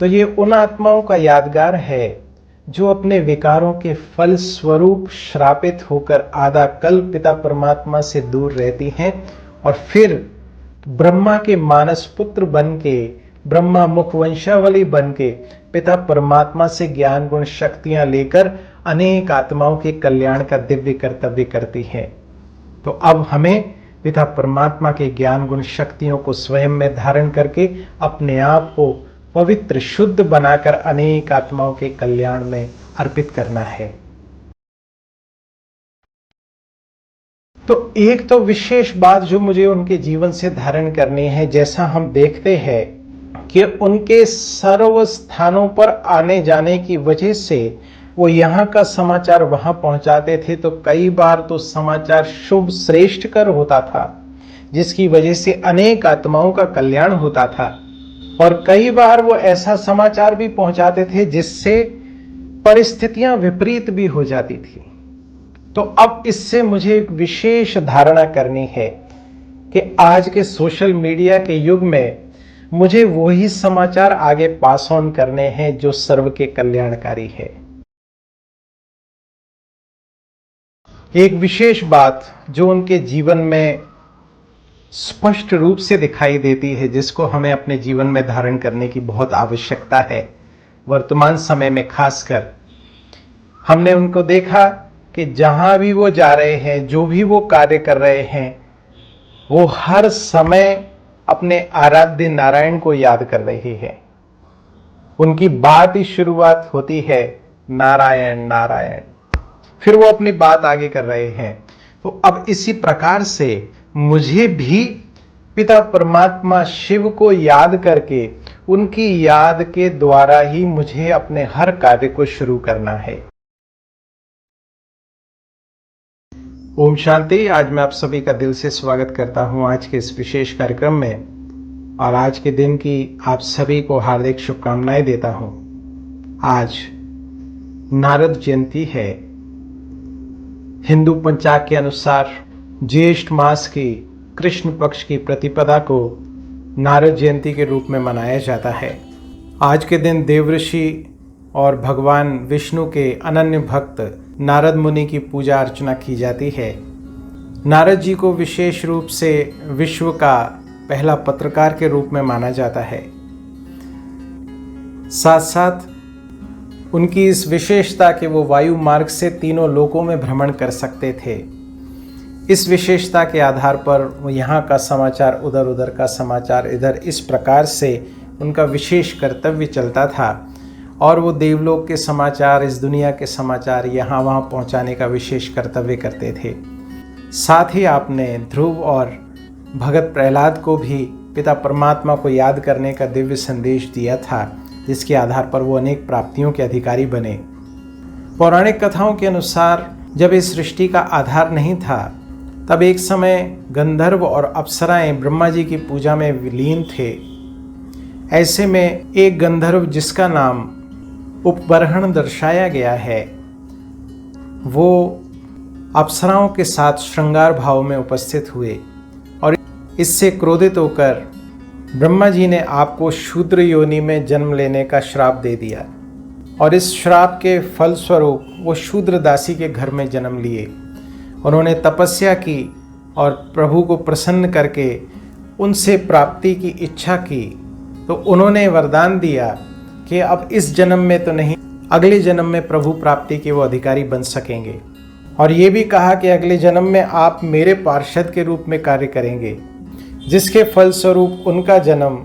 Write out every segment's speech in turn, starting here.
तो ये उन आत्माओं का यादगार है जो अपने विकारों के फल स्वरूप श्रापित होकर आधा कल्प पिता परमात्मा से दूर रहती हैं और फिर ब्रह्मा के मानस पुत्र बन के, ब्रह्मा मुख वंशावली बन के पिता परमात्मा से ज्ञान गुण शक्तियां लेकर अनेक आत्माओं के कल्याण का दिव्य कर्तव्य करती हैं। तो अब हमें पिता परमात्मा के ज्ञान गुण शक्तियों को स्वयं में धारण करके अपने आप को पवित्र शुद्ध बनाकर अनेक आत्माओं के कल्याण में अर्पित करना है। तो एक तो विशेष बात जो मुझे उनके जीवन से धारण करनी है, जैसा हम देखते हैं कि उनके सर्व स्थानों पर आने जाने की वजह से वो यहाँ का समाचार वहां पहुंचाते थे, तो कई बार तो समाचार शुभ श्रेष्ठ कर होता था, जिसकी वजह से अनेक आत्माओं का कल्याण होता था। और कई बार वो ऐसा समाचार भी पहुंचाते थे जिससे परिस्थितियां विपरीत भी हो जाती थी। तो अब इससे मुझे एक विशेष धारणा करनी है कि आज के सोशल मीडिया के युग में मुझे वही समाचार आगे पास ऑन करने हैं जो सर्व के कल्याणकारी है। एक विशेष बात जो उनके जीवन में स्पष्ट रूप से दिखाई देती है, जिसको हमें अपने जीवन में धारण करने की बहुत आवश्यकता है, वर्तमान समय में खासकर हमने उनको देखा कि जहां भी वो जा रहे हैं, जो भी वो कार्य कर रहे हैं, वो हर समय अपने आराध्य नारायण को याद कर रहे हैं। उनकी बात ही शुरुआत होती है नारायण नारायण, फिर वो अपनी बात आगे कर रहे हैं। तो अब इसी प्रकार से मुझे भी पिता परमात्मा शिव को याद करके उनकी याद के द्वारा ही मुझे अपने हर कार्य को शुरू करना है। ओम शांति। आज मैं आप सभी का दिल से स्वागत करता हूं आज के इस विशेष कार्यक्रम में, और आज के दिन की आप सभी को हार्दिक शुभकामनाएं देता हूं। आज नारद जयंती है। हिंदू पंचांग के अनुसार ज्येष्ठ मास की कृष्ण पक्ष की प्रतिपदा को नारद जयंती के रूप में मनाया जाता है। आज के दिन देवऋषि और भगवान विष्णु के अनन्य भक्त नारद मुनि की पूजा अर्चना की जाती है। नारद जी को विशेष रूप से विश्व का पहला पत्रकार के रूप में माना जाता है। साथ साथ उनकी इस विशेषता कि वो वायु मार्ग से तीनों लोकों में भ्रमण कर सकते थे, इस विशेषता के आधार पर वो यहाँ का समाचार उधर, उधर का समाचार इधर, इस प्रकार से उनका विशेष कर्तव्य चलता था। और वो देवलोक के समाचार, इस दुनिया के समाचार यहाँ वहाँ पहुँचाने का विशेष कर्तव्य करते थे। साथ ही आपने ध्रुव और भगत प्रहलाद को भी पिता परमात्मा को याद करने का दिव्य संदेश दिया था, जिसके आधार पर वो अनेक प्राप्तियों के अधिकारी बने। पौराणिक कथाओं के अनुसार जब इस सृष्टि का आधार नहीं था, तब एक समय गंधर्व और अप्सराएं ब्रह्मा जी की पूजा में विलीन थे। ऐसे में एक गंधर्व जिसका नाम उपबर्हण दर्शाया गया है, वो अप्सराओं के साथ श्रृंगार भाव में उपस्थित हुए और इससे क्रोधित होकर ब्रह्मा जी ने आपको शूद्र योनि में जन्म लेने का श्राप दे दिया। और इस श्राप के फलस्वरूप वो शूद्र दासी के घर में जन्म लिए। उन्होंने तपस्या की और प्रभु को प्रसन्न करके उनसे प्राप्ति की इच्छा की। तो उन्होंने वरदान दिया कि अब इस जन्म में तो नहीं, अगले जन्म में प्रभु प्राप्ति के वो अधिकारी बन सकेंगे। और ये भी कहा कि अगले जन्म में आप मेरे पार्षद के रूप में कार्य करेंगे, जिसके फलस्वरूप उनका जन्म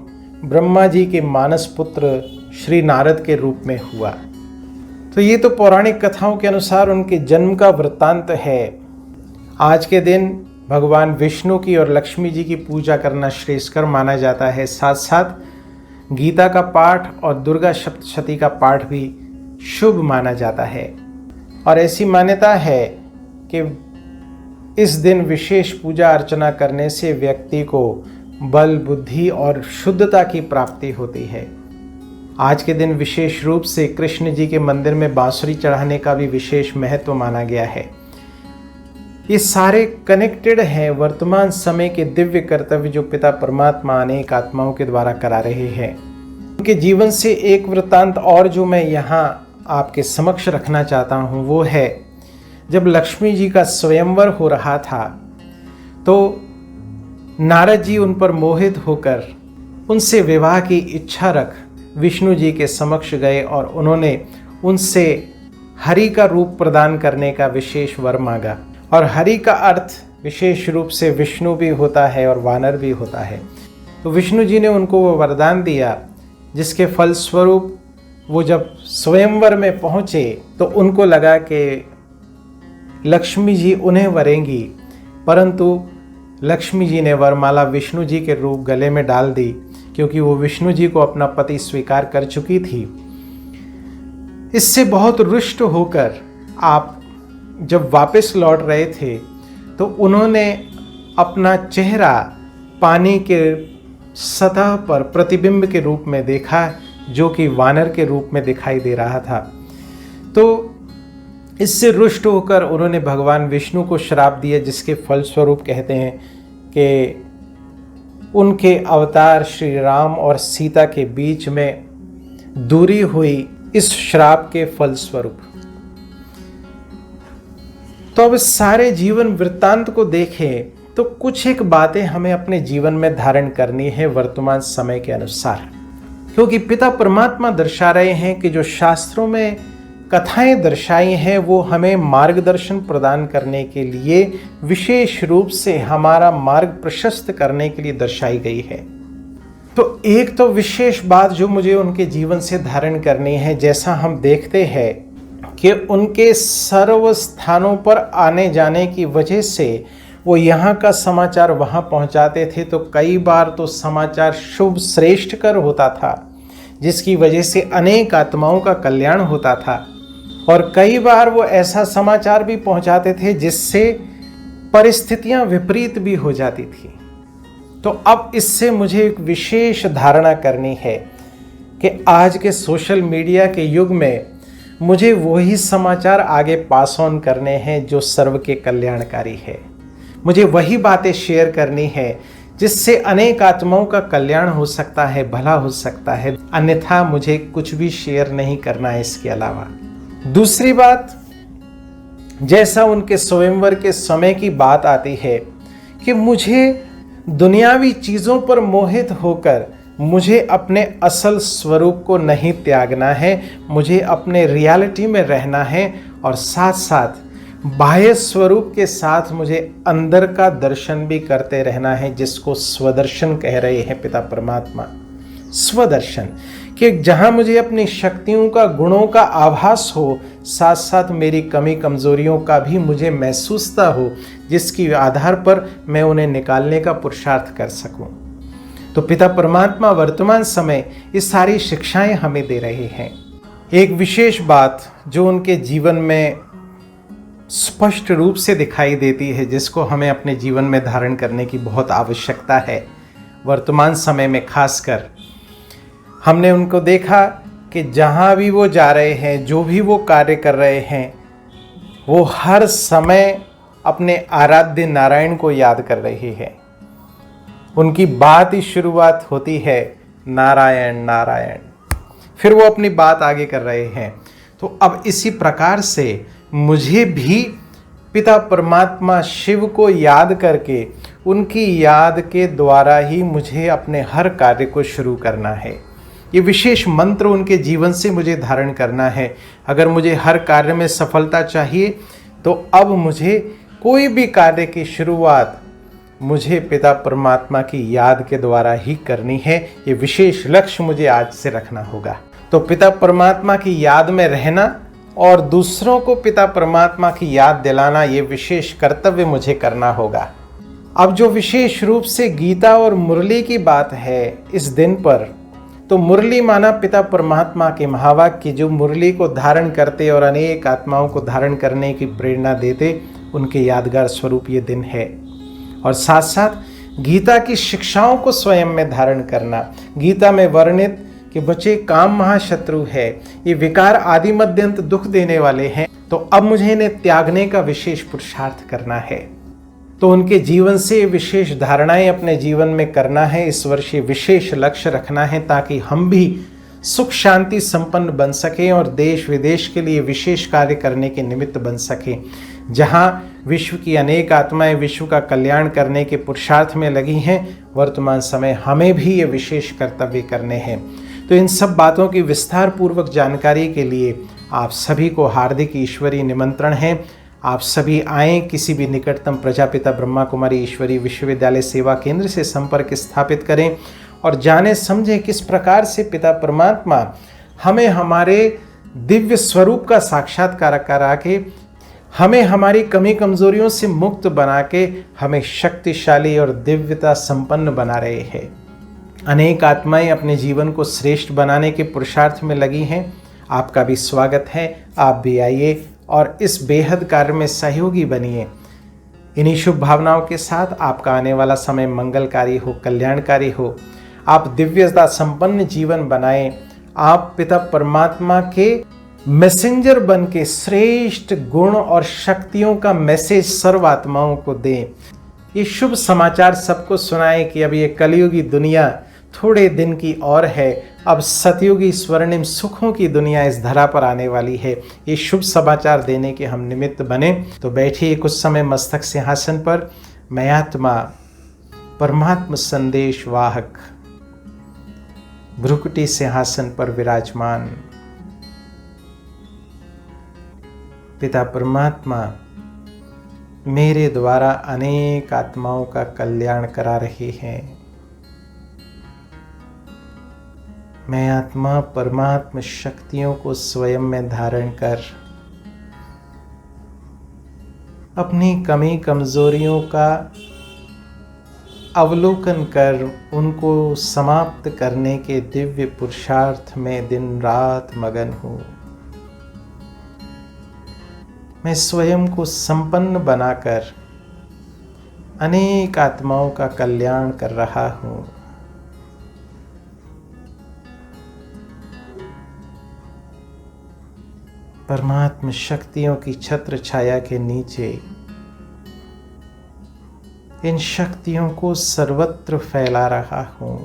ब्रह्मा जी के मानस पुत्र श्री नारद के रूप में हुआ। तो ये तो पौराणिक कथाओं के अनुसार उनके जन्म का वृत्तांत है। आज के दिन भगवान विष्णु की और लक्ष्मी जी की पूजा करना श्रेष्ठकर माना जाता है। साथ साथ गीता का पाठ और दुर्गा सप्तशती का पाठ भी शुभ माना जाता है। और ऐसी मान्यता है कि इस दिन विशेष पूजा अर्चना करने से व्यक्ति को बल, बुद्धि और शुद्धता की प्राप्ति होती है। आज के दिन विशेष रूप से कृष्ण जी के मंदिर में बांसुरी चढ़ाने का भी विशेष महत्व माना गया है। ये सारे कनेक्टेड हैं वर्तमान समय के दिव्य कर्तव्य जो पिता परमात्मा अनेक आत्माओं के द्वारा करा रहे हैं। उनके जीवन से एक वृत्तांत और जो मैं यहाँ आपके समक्ष रखना चाहता हूँ वो है, जब लक्ष्मी जी का स्वयंवर हो रहा था तो नारद जी उन पर मोहित होकर उनसे विवाह की इच्छा रख विष्णु जी के समक्ष गए और उन्होंने उनसे हरि का रूप प्रदान करने का विशेष वर मांगा। और हरि का अर्थ विशेष रूप से विष्णु भी होता है और वानर भी होता है। तो विष्णु जी ने उनको वो वरदान दिया, जिसके फलस्वरूप वो जब स्वयंवर में पहुँचे तो उनको लगा कि लक्ष्मी जी उन्हें वरेंगी, परंतु लक्ष्मी जी ने वरमाला विष्णु जी के रूप गले में डाल दी, क्योंकि वो विष्णु जी को अपना पति स्वीकार कर चुकी थी। इससे बहुत रुष्ट होकर आप जब वापस लौट रहे थे तो उन्होंने अपना चेहरा पानी के सतह पर प्रतिबिंब के रूप में देखा, जो कि वानर के रूप में दिखाई दे रहा था। तो इससे रुष्ट होकर उन्होंने भगवान विष्णु को श्राप दिया, जिसके फलस्वरूप कहते हैं कि उनके अवतार श्री राम और सीता के बीच में दूरी हुई इस श्राप के फलस्वरूप। तो अब सारे जीवन वृत्तांत को देखें तो कुछ एक बातें हमें अपने जीवन में धारण करनी है वर्तमान समय के अनुसार, क्योंकि पिता परमात्मा दर्शा रहे हैं कि जो शास्त्रों में कथाएं दर्शाई हैं वो हमें मार्गदर्शन प्रदान करने के लिए, विशेष रूप से हमारा मार्ग प्रशस्त करने के लिए दर्शाई गई है। तो एक तो विशेष बात जो मुझे उनके जीवन से धारण करनी है, जैसा हम देखते हैं कि उनके सर्व स्थानों पर आने जाने की वजह से वो यहाँ का समाचार वहाँ पहुँचाते थे, तो कई बार तो समाचार शुभ श्रेष्ठ कर होता था, जिसकी वजह से अनेक आत्माओं का कल्याण होता था। और कई बार वो ऐसा समाचार भी पहुंचाते थे जिससे परिस्थितियां विपरीत भी हो जाती थी। तो अब इससे मुझे एक विशेष धारणा करनी है कि आज के सोशल मीडिया के युग में मुझे वही समाचार आगे पास ऑन करने हैं जो सर्व के कल्याणकारी है। मुझे वही बातें शेयर करनी है जिससे अनेक आत्माओं का कल्याण हो सकता है, भला हो सकता है। अन्यथा मुझे कुछ भी शेयर नहीं करना है इसके अलावा। दूसरी बात, जैसा उनके स्वयंवर के समय की बात आती है कि मुझे दुनियावी चीज़ों पर मोहित होकर मुझे अपने असल स्वरूप को नहीं त्यागना है, मुझे अपने रियलिटी में रहना है और साथ साथ बाह्य स्वरूप के साथ मुझे अंदर का दर्शन भी करते रहना है, जिसको स्वदर्शन कह रहे हैं पिता परमात्मा। स्वदर्शन कि जहाँ मुझे अपनी शक्तियों का, गुणों का आभास हो, साथ साथ मेरी कमी कमजोरियों का भी मुझे महसूसता हो, जिसकी आधार पर मैं उन्हें निकालने का पुरुषार्थ कर सकूं। तो पिता परमात्मा वर्तमान समय ये सारी शिक्षाएं हमें दे रहे हैं। एक विशेष बात जो उनके जीवन में स्पष्ट रूप से दिखाई देती है, जिसको हमें अपने जीवन में धारण करने की बहुत आवश्यकता है वर्तमान समय में, खासकर हमने उनको देखा कि जहाँ भी वो जा रहे हैं, जो भी वो कार्य कर रहे हैं, वो हर समय अपने आराध्य नारायण को याद कर रहे हैं। उनकी बात ही शुरुआत होती है नारायण नारायण, फिर वो अपनी बात आगे कर रहे हैं। तो अब इसी प्रकार से मुझे भी पिता परमात्मा शिव को याद करके, उनकी याद के द्वारा ही मुझे अपने हर कार्य को शुरू करना है। ये विशेष मंत्र उनके जीवन से मुझे धारण करना है। अगर मुझे हर कार्य में सफलता चाहिए तो अब मुझे कोई भी कार्य की शुरुआत मुझे पिता परमात्मा की याद के द्वारा ही करनी है। ये विशेष लक्ष्य मुझे आज से रखना होगा। तो पिता परमात्मा की याद में रहना और दूसरों को पिता परमात्मा की याद दिलाना, ये विशेष कर्तव्य मुझे करना होगा। अब जो विशेष रूप से गीता और मुरली की बात है इस दिन पर, तो मुरली माना पिता परमात्मा के महावाक्य जो मुरली को धारण करते और अनेक आत्माओं को धारण करने की प्रेरणा देते, उनके यादगार स्वरूप ये दिन है। और साथ साथ गीता की शिक्षाओं को स्वयं में धारण करना। गीता में वर्णित कि बच्चे काम महाशत्रु है, ये विकार आदि मध्यंत दुख देने वाले हैं, तो अब मुझे इन्हें त्यागने का विशेष पुरुषार्थ करना है। तो उनके जीवन से विशेष धारणाएं अपने जीवन में करना है। इस वर्ष ये विशेष लक्ष्य रखना है ताकि हम भी सुख शांति संपन्न बन सकें और देश विदेश के लिए विशेष कार्य करने के निमित्त बन सकें। जहां विश्व की अनेक आत्माएं विश्व का कल्याण करने के पुरुषार्थ में लगी हैं, वर्तमान समय हमें भी ये विशेष कर्तव्य करने हैं। तो इन सब बातों की विस्तार पूर्वक जानकारी के लिए आप सभी को हार्दिक ईश्वरीय निमंत्रण है। आप सभी आएँ, किसी भी निकटतम प्रजापिता ब्रह्मा कुमारी ईश्वरी विश्वविद्यालय सेवा केंद्र से संपर्क स्थापित करें और जाने समझें किस प्रकार से पिता परमात्मा हमें हमारे दिव्य स्वरूप का साक्षात्कार करा के, हमें हमारी कमी कमजोरियों से मुक्त बना के हमें शक्तिशाली और दिव्यता संपन्न बना रहे हैं। अनेक आत्माएं अपने जीवन को श्रेष्ठ बनाने के पुरुषार्थ में लगी हैं। आपका भी स्वागत है, आप भी आइए और इस बेहद कार्य में सहयोगी बनिए। इन्हीं शुभ भावनाओं के साथ आपका आने वाला समय मंगलकारी हो, कल्याणकारी हो। आप दिव्यता संपन्न जीवन बनाएं। आप पिता परमात्मा के मैसेंजर बन के श्रेष्ठ गुण और शक्तियों का मैसेज सर्व आत्माओं को दें। ये शुभ समाचार सबको सुनाएं कि अब ये कलयुगी दुनिया थोड़े दिन की और है, अब सतयुगी स्वर्णिम सुखों की दुनिया इस धरा पर आने वाली है। ये शुभ समाचार देने के हम निमित्त बने। तो बैठिए कुछ समय मस्तक सिंहासन पर। मैं आत्मा परमात्मा संदेश वाहक भ्रुकुटी सिंहासन पर विराजमान पिता परमात्मा मेरे द्वारा अनेक आत्माओं का कल्याण करा रहे हैं। मैं आत्मा परमात्मा शक्तियों को स्वयं में धारण कर अपनी कमी कमजोरियों का अवलोकन कर उनको समाप्त करने के दिव्य पुरुषार्थ में दिन रात मगन हूँ। मैं स्वयं को संपन्न बनाकर अनेक आत्माओं का कल्याण कर रहा हूँ। परमात्मा शक्तियों की छत्र छाया के नीचे इन शक्तियों को सर्वत्र फैला रहा हूं।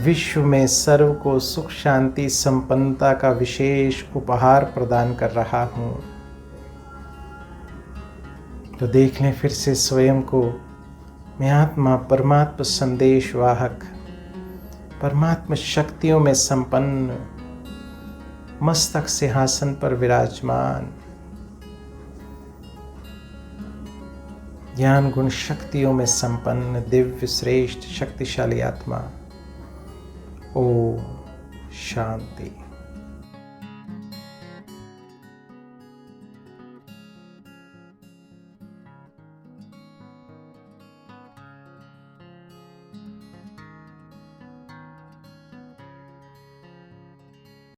विश्व में सर्व को सुख शांति संपन्नता का विशेष उपहार प्रदान कर रहा हूं। तो देख लें फिर से स्वयं को। मैं आत्मा परमात्मा संदेश वाहक परमात्मा शक्तियों में संपन्न मस्तक सिंहासन पर विराजमान ज्ञान गुण शक्तियों में संपन्न दिव्य श्रेष्ठ शक्तिशाली आत्मा। ओम शांति।